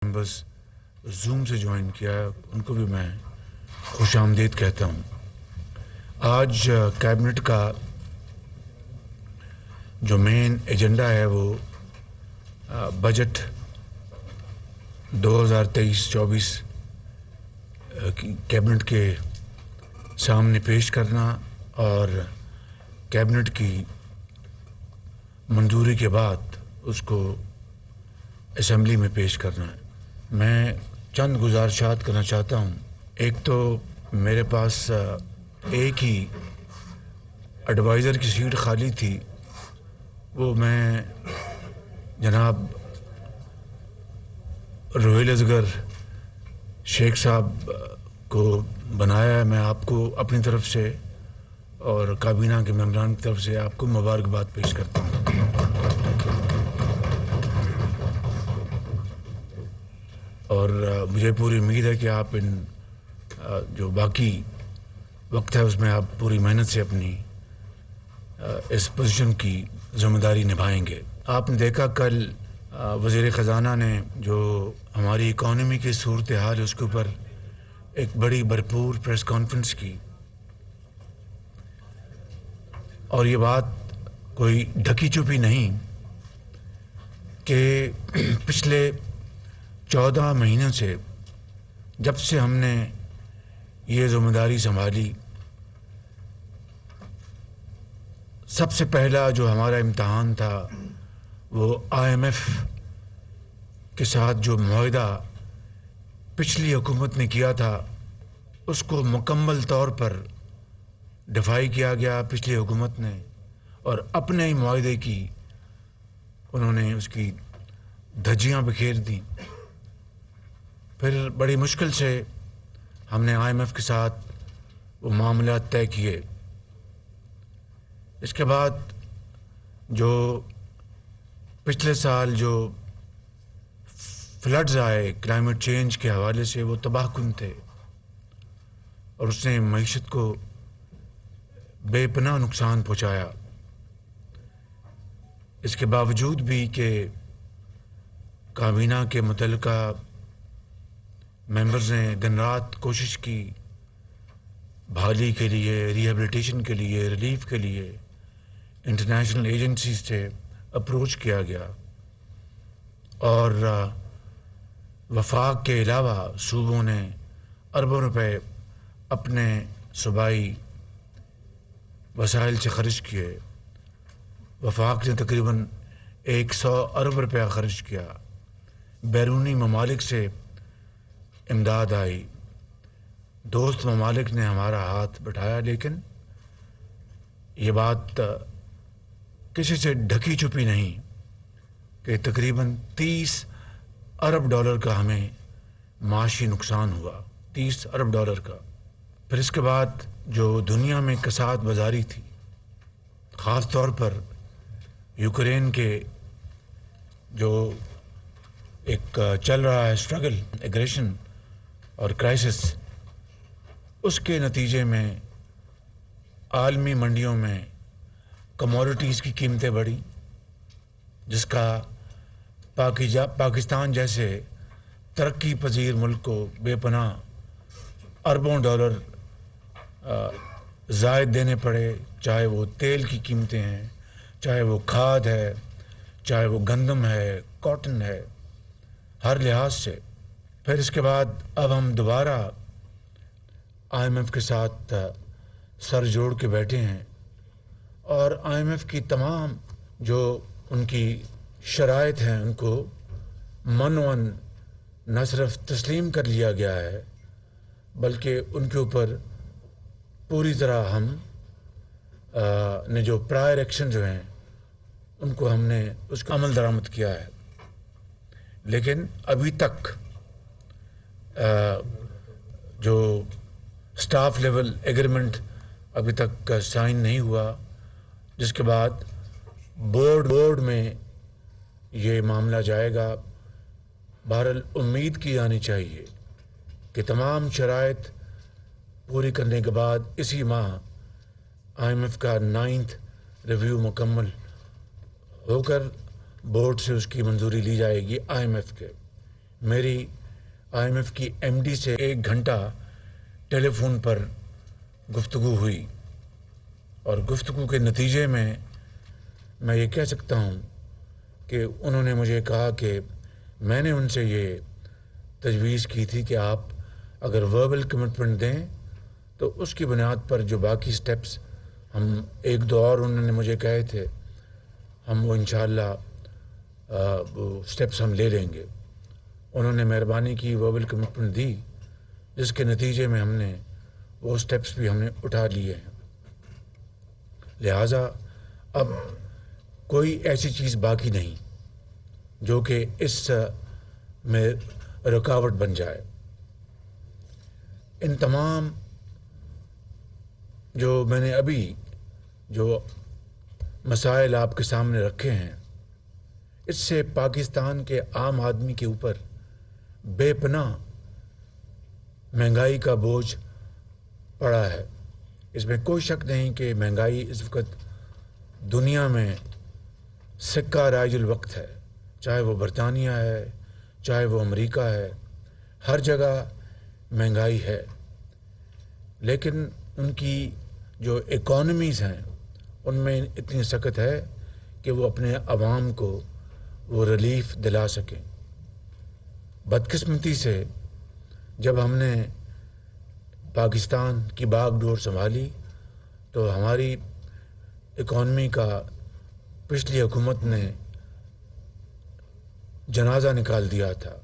Members zoom سے join کیا ہے ان کو بھی میں خوش آمدید کہتا ہوں۔ آج کیبنٹ کا جو مین ایجنڈا ہے وہ بجٹ 2023-24 کیبنٹ کے سامنے پیش کرنا اور کیبنٹ کی منظوری کے بعد اس کو اسمبلی میں پیش کرنا ہے۔ میں چند گزارشات کرنا چاہتا ہوں۔ ایک تو میرے پاس ایک ہی ایڈوائزر کی سیٹ خالی تھی، وہ میں جناب روہیل اصغر شیخ صاحب کو بنایا ہے۔ میں آپ کو اپنی طرف سے اور کابینہ کے ممبران کی طرف سے آپ کو مبارکباد پیش کرتا ہوں۔ اور مجھے پوری امید ہے کہ آپ ان جو باقی وقت ہے اس میں آپ پوری محنت سے اپنی اس پوزیشن کی ذمہ داری نبھائیں گے۔ آپ نے دیکھا کل وزیر خزانہ نے جو ہماری اکانومی کی صورتحال ہے اس کے اوپر ایک بڑی بھرپور پریس کانفرنس کی، اور یہ بات کوئی ڈھکی چھپی نہیں کہ پچھلے 14 مہینوں سے جب سے ہم نے یہ ذمہ داری سنبھالی، سب سے پہلا جو ہمارا امتحان تھا وہ IMF کے ساتھ جو معاہدہ پچھلی حکومت نے کیا تھا اس کو مکمل طور پر ڈیفائی کیا گیا پچھلی حکومت نے، اور اپنے ہی معاہدے کی انہوں نے اس کی دھجیاں بکھیر دیں۔ پھر بڑی مشکل سے ہم نے IMF کے ساتھ وہ معاملات طے کیے۔ اس کے بعد جو پچھلے سال جو فلڈز آئے کلائمیٹ چینج کے حوالے سے، وہ تباہ کن تھے اور اس نے معیشت کو بے پناہ نقصان پہنچایا۔ اس کے باوجود بھی کہ کابینہ کے متعلقہ ممبرز نے دن رات کوشش کی، بحالی کے لیے، ریہیبلیٹیشن کے لیے، ریلیف کے لیے انٹرنیشنل ایجنسیز سے اپروچ کیا گیا، اور وفاق کے علاوہ صوبوں نے اربوں روپے اپنے صوبائی وسائل سے خرچ کیے۔ وفاق نے تقریباً 100 ارب روپیہ خرچ کیا۔ بیرونی ممالک سے امداد آئی، دوست ممالک نے ہمارا ہاتھ بٹھایا، لیکن یہ بات کسی سے ڈھکی چھپی نہیں کہ تقریباً 30 ارب ڈالر کا ہمیں معاشی نقصان ہوا، 30 ارب ڈالر کا۔ پھر اس کے بعد جو دنیا میں کساد بازاری تھی، خاص طور پر یوکرین کے جو ایک چل رہا ہے اسٹرگل، ایگریشن اور کرائسس، اس کے نتیجے میں عالمی منڈیوں میں کموڈٹیز کی قیمتیں بڑھی، جس کا پاکستان جیسے ترقی پذیر ملک کو بے پناہ اربوں ڈالر زائد دینے پڑے، چاہے وہ تیل کی قیمتیں ہیں، چاہے وہ کھاد ہے، چاہے وہ گندم ہے، کاٹن ہے، ہر لحاظ سے۔ پھر اس کے بعد اب ہم دوبارہ IMF کے ساتھ سر جوڑ کے بیٹھے ہیں، اور IMF کی تمام جو ان کی شرائط ہیں ان کو منوً نہ صرف تسلیم کر لیا گیا ہے، بلکہ ان کے اوپر پوری طرح ہم نے جو پرائر ایکشن جو ہیں ان کو ہم نے اس کا عمل درآمد کیا ہے۔ لیکن ابھی تک جو سٹاف لیول ایگریمنٹ ابھی تک سائن نہیں ہوا، جس کے بعد بورڈ میں یہ معاملہ جائے گا۔ بہرحال امید کی جانی چاہیے کہ تمام شرائط پوری کرنے کے بعد اسی ماہ IMF کا 9th ریویو مکمل ہو کر بورڈ سے اس کی منظوری لی جائے گی IMF کے۔ میری IMF کی MD سے 1 گھنٹہ ٹیلی فون پر گفتگو ہوئی، اور گفتگو کے نتیجے میں یہ کہہ سکتا ہوں کہ انہوں نے مجھے کہا کہ میں نے ان سے یہ تجویز کی تھی کہ آپ اگر وربل کمٹمنٹ دیں تو اس کی بنیاد پر جو باقی سٹیپس ہم 1-2 اور انہوں نے مجھے کہے تھے، ہم وہ انشاءاللہ وہ سٹیپس ہم لے لیں گے۔ انہوں نے مہربانی کی، وربل کمٹمنٹ دی، جس کے نتیجے میں ہم نے وہ سٹیپس بھی ہم نے اٹھا لیے ہیں۔ لہٰذا اب کوئی ایسی چیز باقی نہیں جو کہ اس میں رکاوٹ بن جائے۔ ان تمام جو میں نے ابھی جو مسائل آپ کے سامنے رکھے ہیں، اس سے پاکستان کے عام آدمی کے اوپر بے پناہ مہنگائی کا بوجھ پڑا ہے۔ اس میں کوئی شک نہیں کہ مہنگائی اس وقت دنیا میں سکہ رائج الوقت ہے، چاہے وہ برطانیہ ہے، چاہے وہ امریکہ ہے، ہر جگہ مہنگائی ہے۔ لیکن ان کی جو اکانومیز ہیں ان میں اتنی سخت ہے کہ وہ اپنے عوام کو وہ ریلیف دلا سکیں۔ بدقسمتی سے جب ہم نے پاکستان کی باغ ڈور سنبھالی تو ہماری اکانومی کا پچھلی حکومت نے جنازہ نکال دیا تھا،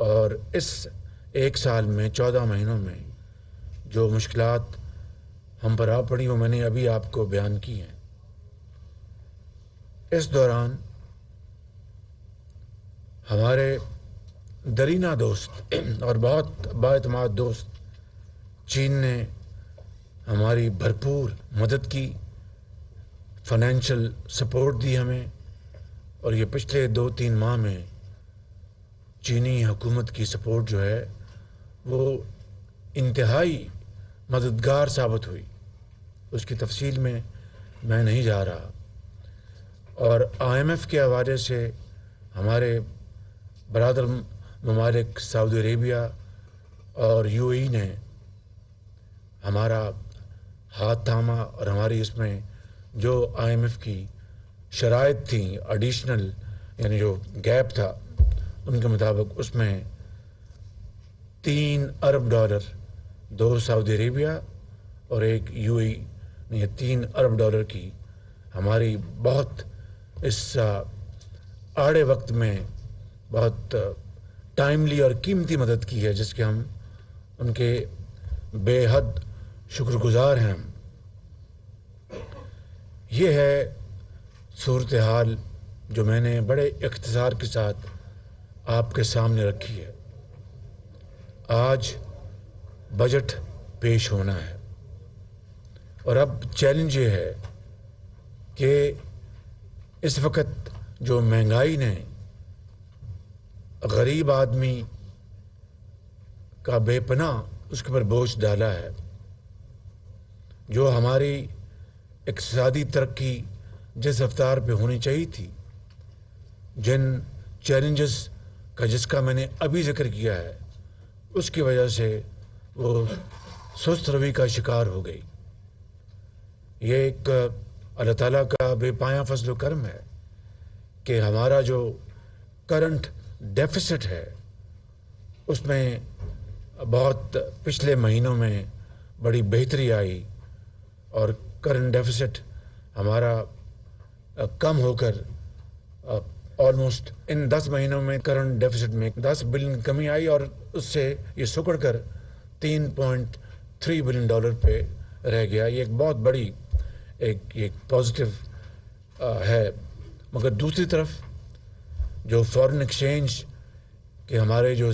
اور اس 1 سال میں 14 مہینوں میں جو مشکلات ہم پر آ پڑی وہ میں نے ابھی آپ کو بیان کی ہیں۔ اس دوران ہمارے درینہ دوست اور بہت بااعتماد دوست چین نے ہماری بھرپور مدد کی، فائنینشیل سپورٹ دی ہمیں، اور یہ پچھلے 2-3 ماہ میں چینی حکومت کی سپورٹ جو ہے وہ انتہائی مددگار ثابت ہوئی۔ اس کی تفصیل میں نہیں جا رہا۔ اور IMF کے حوالے سے ہمارے برادر ممالک سعودی عربیہ اور UAE نے ہمارا ہاتھ تھاما، اور ہماری اس میں جو IMF کی شرائط تھیں ایڈیشنل، یعنی جو گیپ تھا ان کے مطابق، اس میں $3 ارب 2 سعودی عربیہ اور 1 UAE نے یہ $3 ارب کی ہماری بہت اس آڑے وقت میں بہت ٹائملی اور قیمتی مدد کی ہے، جس کے ہم ان کے بے حد شکر گزار ہیں۔ یہ ہے صورتحال جو میں نے بڑے اختصار کے ساتھ آپ کے سامنے رکھی ہے۔ آج بجٹ پیش ہونا ہے، اور اب چیلنج یہ ہے کہ اس وقت جو مہنگائی نے غریب آدمی کا بے پناہ اس کے اوپر بوجھ ڈالا ہے، جو ہماری اقتصادی ترقی جس رفتار پہ ہونی چاہیے تھی، جن چیلنجز کا جس کا میں نے ابھی ذکر کیا ہے، اس کی وجہ سے وہ سست روی کا شکار ہو گئی۔ یہ ایک اللہ تعالیٰ کا بے پایاں فضل و کرم ہے کہ ہمارا جو کرنٹ ڈیفیسٹ ہے اس میں بہت پچھلے مہینوں میں بڑی بہتری آئی، اور کرنٹ ڈیفیسٹ ہمارا کم ہو کر آلموسٹ ان 10 مہینوں میں کرنٹ ڈیفیسٹ میں 10 بلین کمی آئی، اور اس سے یہ سکڑ کر $3.3 بلین پہ رہ گیا۔ یہ ایک بہت بڑی ایک پازیٹیو ہے۔ مگر دوسری طرف جو فارن ایکسچینج کے ہمارے جو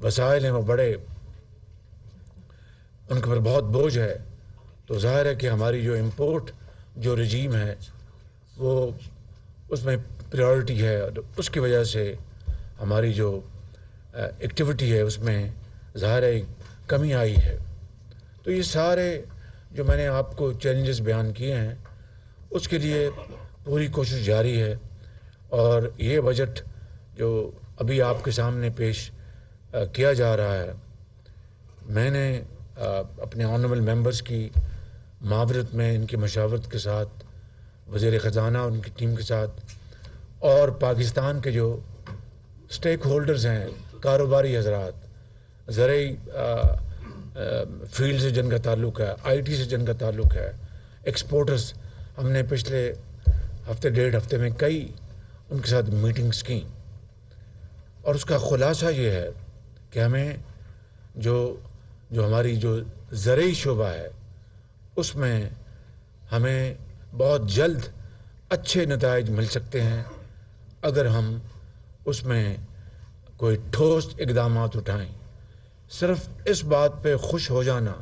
وسائل ہیں وہ بڑے، ان کے اوپر بہت بوجھ ہے، تو ظاہر ہے کہ ہماری جو امپورٹ جو رجیم ہے وہ اس میں پریورٹی ہے، اور اس کی وجہ سے ہماری جو ایکٹیویٹی ہے اس میں ظاہر ہے کمی آئی ہے۔ تو یہ سارے جو میں نے آپ کو چیلنجز بیان کیے ہیں اس کے لیے پوری کوشش جاری ہے، اور یہ بجٹ جو ابھی آپ کے سامنے پیش کیا جا رہا ہے، میں نے اپنے آنریبل ممبرس کی معاونت میں، ان کی مشاورت کے ساتھ، وزیر خزانہ اور ان کی ٹیم کے ساتھ، اور پاکستان کے جو سٹیک ہولڈرز ہیں، کاروباری حضرات، زرعی فیلڈ سے جن کا تعلق ہے، آئی ٹی سے جن کا تعلق ہے، ایکسپورٹرز، ہم نے پچھلے ہفتے ڈیڑھ ہفتے میں کئی ان کے ساتھ میٹنگز کیں، اور اس کا خلاصہ یہ ہے کہ ہمیں جو ہماری جو زرعی شعبہ ہے اس میں ہمیں بہت جلد اچھے نتائج مل سکتے ہیں اگر ہم اس میں کوئی ٹھوس اقدامات اٹھائیں۔ صرف اس بات پہ خوش ہو جانا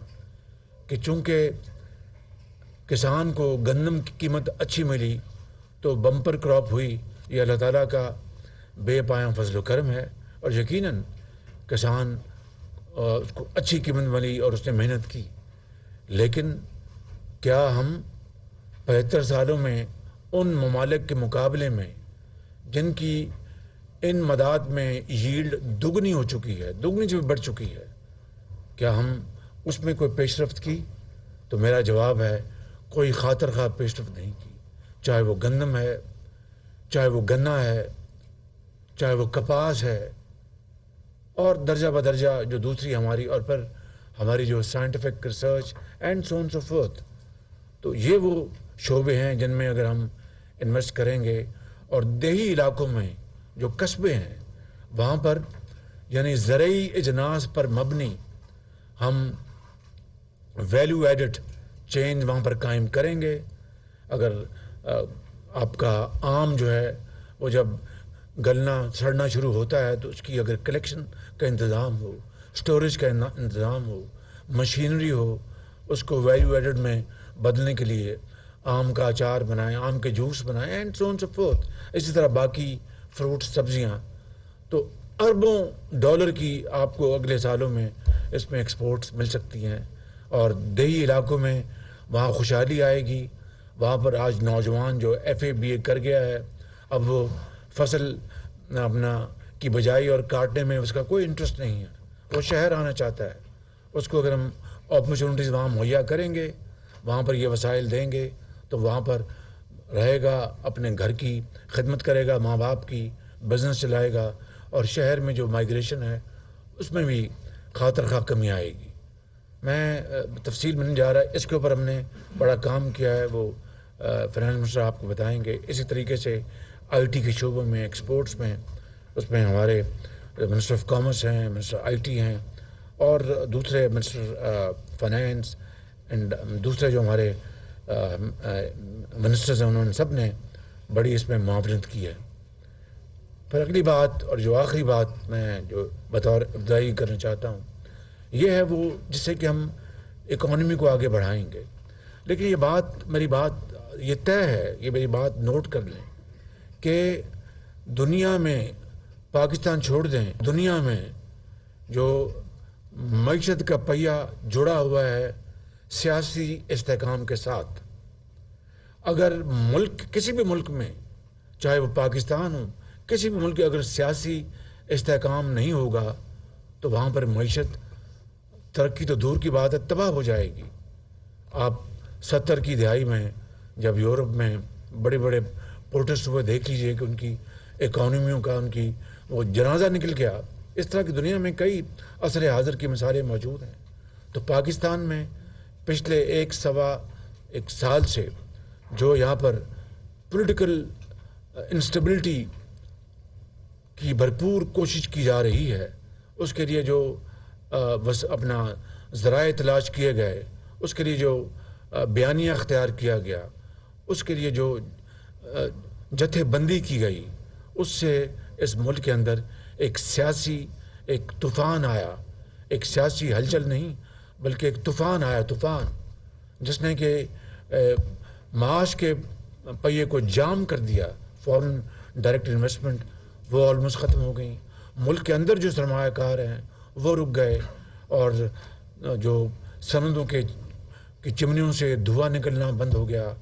کہ چونکہ کسان کو گندم کی قیمت اچھی ملی تو بمپر کراپ ہوئی، یہ اللہ تعالیٰ کا بے پایاں فضل و کرم ہے، اور یقیناً کسان اس کو اچھی قیمت ملی اور اس نے محنت کی، لیکن کیا ہم 75 سالوں میں ان ممالک کے مقابلے میں جن کی ان مداد میں ییلڈ دگنی ہو چکی ہے، دگنی سے بھی بڑھ چکی ہے، کیا ہم اس میں کوئی پیش رفت کی؟ تو میرا جواب ہے کوئی خاطر خواہ پیش رفت نہیں کی، چاہے وہ گندم ہے، چاہے وہ گنا ہے، چاہے وہ کپاس ہے، اور درجہ بدرجہ جو دوسری ہماری، اور پھر ہماری جو scientific research and so on so forth, تو یہ وہ شعبے ہیں جن میں اگر ہم انویسٹ کریں گے، اور دیہی علاقوں میں جو قصبے ہیں وہاں پر یعنی زرعی اجناس پر مبنی ہم ویلیو ایڈڈ چین وہاں پر قائم کریں گے۔ اگر آپ کا آم جو ہے وہ جب گلنا سڑنا شروع ہوتا ہے تو اس کی اگر کلیکشن کا انتظام ہو، سٹوریج کا انتظام ہو، مشینری ہو، اس کو ویلیو ایڈڈ میں بدلنے کے لیے آم کا اچار بنائیں، آم کے جوس بنائیں، and so on so forth, اسی طرح باقی فروٹ، سبزیاں، تو اربوں ڈالر کی آپ کو اگلے سالوں میں اس میں ایکسپورٹس مل سکتی ہیں، اور دیہی علاقوں میں وہاں خوشحالی آئے گی۔ وہاں پر آج نوجوان جو ایف اے بی اے کر گیا ہے، اب وہ فصل اپنا کی بجائی اور کاٹنے میں اس کا کوئی انٹرسٹ نہیں ہے، وہ شہر آنا چاہتا ہے۔ اس کو اگر ہم اپرچونٹیز وہاں مہیا کریں گے، وہاں پر یہ وسائل دیں گے، تو وہاں پر رہے گا، اپنے گھر کی خدمت کرے گا، ماں باپ کی، بزنس چلائے گا، اور شہر میں جو مائیگریشن ہے اس میں بھی خاطر خواہ کمی آئے گی۔ میں تفصیل میں نہیں جا رہا، اس کے اوپر ہم نے بڑا کام کیا ہے، وہ فائنانس منسٹر آپ کو بتائیں گے۔ اسی طریقے سے آئی ٹی کے شعبوں میں، ایکسپورٹس میں، اس میں ہمارے منسٹر آف کامرس ہیں، منسٹر آئی ٹی ہیں، اور دوسرے منسٹر فائنانس اینڈ دوسرے جو ہمارے منسٹرز ہیں، انہوں نے سب نے بڑی اس میں معاونت کی ہے۔ پھر اگلی بات اور جو آخری بات میں جو بطور ابتدائی کرنا چاہتا ہوں یہ ہے وہ جس سے کہ ہم اکانومی کو آگے بڑھائیں گے، لیکن یہ بات میری بات یہ طے ہے، یہ میری بات نوٹ کر لیں کہ دنیا میں، پاکستان چھوڑ دیں، دنیا میں جو معیشت کا پہیہ جڑا ہوا ہے سیاسی استحکام کے ساتھ، اگر ملک کسی بھی ملک میں، چاہے وہ پاکستان ہو، کسی بھی ملک کے اگر سیاسی استحکام نہیں ہوگا تو وہاں پر معیشت، ترقی تو دور کی بات ہے، تباہ ہو جائے گی۔ آپ 70 کی دہائی میں جب یورپ میں بڑے بڑے پروٹیسٹ ہوئے، دیکھ لیجئے کہ ان کی اکانومیوں کا ان کی وہ جنازہ نکل گیا۔ اس طرح کی دنیا میں کئی عصر حاضر کی مثالیں موجود ہیں۔ تو پاکستان میں پچھلے ایک سال سے جو یہاں پر پولیٹیکل انسٹیبلٹی کی بھرپور کوشش کی جا رہی ہے، اس کے لیے جو اپنا ذرائع تلاش کیے گئے، اس کے لیے جو بیانیہ اختیار کیا گیا، اس کے لیے جو جتھے بندی کی گئی، اس سے اس ملک کے اندر ایک سیاسی ایک طوفان آیا، ایک سیاسی ہلچل نہیں بلکہ ایک طوفان آیا، طوفان جس نے کہ معاش کے پہیے کو جام کر دیا۔ فورن ڈائریکٹ انویسٹمنٹ وہ آلموسٹ ختم ہو گئی، ملک کے اندر جو سرمایہ کار ہیں وہ رک گئے، اور جو سندوں کی چمنیوں سے دھواں نکلنا بند ہو گیا۔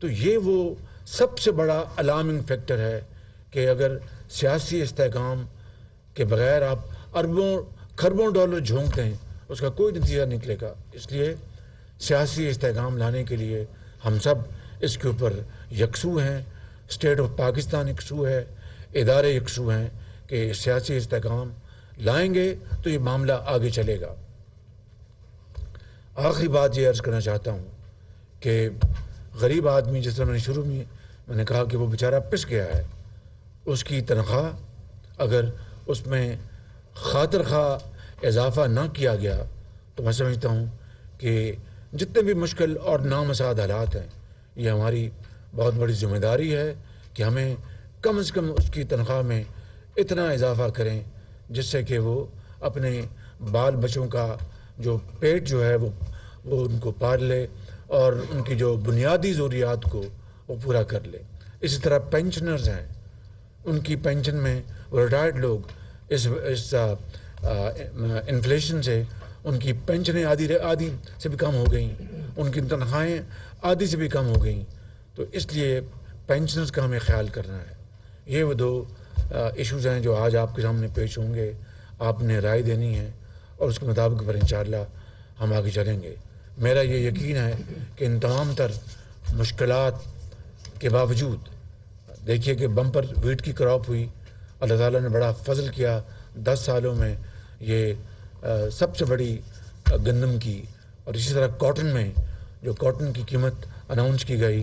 تو یہ وہ سب سے بڑا الارمنگ فیکٹر ہے کہ اگر سیاسی استحکام کے بغیر آپ اربوں کھربوں ڈالر جھونک دیں اس کا کوئی نتیجہ نکلے گا. اس لیے سیاسی استحکام لانے کے لیے ہم سب اس کے اوپر یکسو ہیں. اسٹیٹ آف پاکستان یکسو ہے, ادارے یکسو ہیں کہ سیاسی استحکام لائیں گے تو یہ معاملہ آگے چلے گا. آخری بات یہ عرض کرنا چاہتا ہوں کہ غریب آدمی, جس طرح میں نے شروع میں نے کہا کہ وہ بیچارہ پس گیا ہے, اس کی تنخواہ اگر اس میں خاطر خواہ اضافہ نہ کیا گیا تو میں سمجھتا ہوں کہ جتنے بھی مشکل اور نامساعد حالات ہیں, یہ ہماری بہت بڑی ذمہ داری ہے کہ ہمیں کم از کم اس کی تنخواہ میں اتنا اضافہ کریں جس سے کہ وہ اپنے بال بچوں کا جو پیٹ جو ہے وہ ان کو پال لے اور ان کی جو بنیادی ضروریات کو وہ پورا کر لے. اسی طرح پینشنرز ہیں, ان کی پینشن میں وہ ریٹائرڈ لوگ اس انفلیشن سے ان کی پینشنیں آدھی سے بھی کم ہو گئیں, ان کی تنخواہیں آدھی سے بھی کم ہو گئیں. تو اس لیے پینشنرز کا ہمیں خیال کرنا ہے. یہ وہ دو ایشوز ہیں جو آج آپ کے سامنے پیش ہوں گے. آپ نے رائے دینی ہے اور اس کے مطابق پر انشاءاللہ ہم آگے چلیں گے. میرا یہ یقین ہے کہ ان تمام تر مشکلات کے باوجود دیکھیے کہ بمپر ویٹ کی کراپ ہوئی, اللہ تعالیٰ نے بڑا فضل کیا. 10 سالوں میں یہ سب سے بڑی گندم کی, اور اسی طرح کاٹن میں جو کاٹن کی قیمت اناؤنس کی گئی,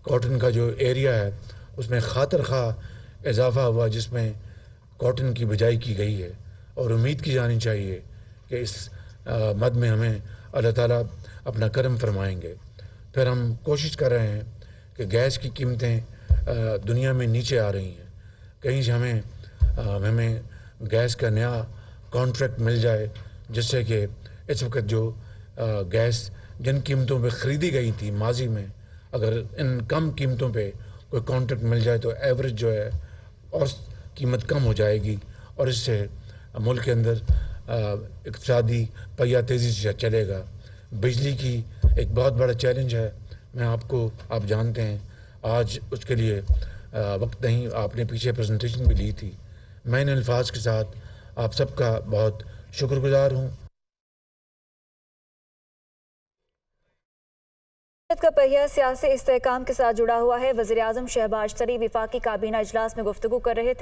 کاٹن کا جو ایریا ہے اس میں خاطر خواہ اضافہ ہوا جس میں کاٹن کی بجائی کی گئی ہے. اور امید کی جانی چاہیے کہ اس مد میں ہمیں اللہ تعالیٰ اپنا کرم فرمائیں گے. پھر ہم کوشش کر رہے ہیں کہ گیس کی قیمتیں دنیا میں نیچے آ رہی ہیں, کہیں سے ہمیں گیس کا نیا کانٹریکٹ مل جائے جس سے کہ اس وقت جو گیس جن قیمتوں پہ خریدی گئی تھی ماضی میں, اگر ان کم قیمتوں پہ کوئی کانٹریکٹ مل جائے تو ایوریج جو ہے اور قیمت کم ہو جائے گی, اور اس سے ملک کے اندر اقتصادی پہیہ تیزی سے چلے گا. بجلی کی ایک بہت بڑا چیلنج ہے, آپ جانتے ہیں. آج اس کے لیے وقت نہیں, آپ نے پیچھے پریزنٹیشن بھی لی تھی. میں ان الفاظ کے ساتھ آپ سب کا بہت شکر گزار ہوں. کا پہیہ سیاسی استحکام کے ساتھ جڑا ہوا ہے. وزیر اعظم شہباز شریف وفاقی کابینہ اجلاس میں گفتگو کر رہے تھے.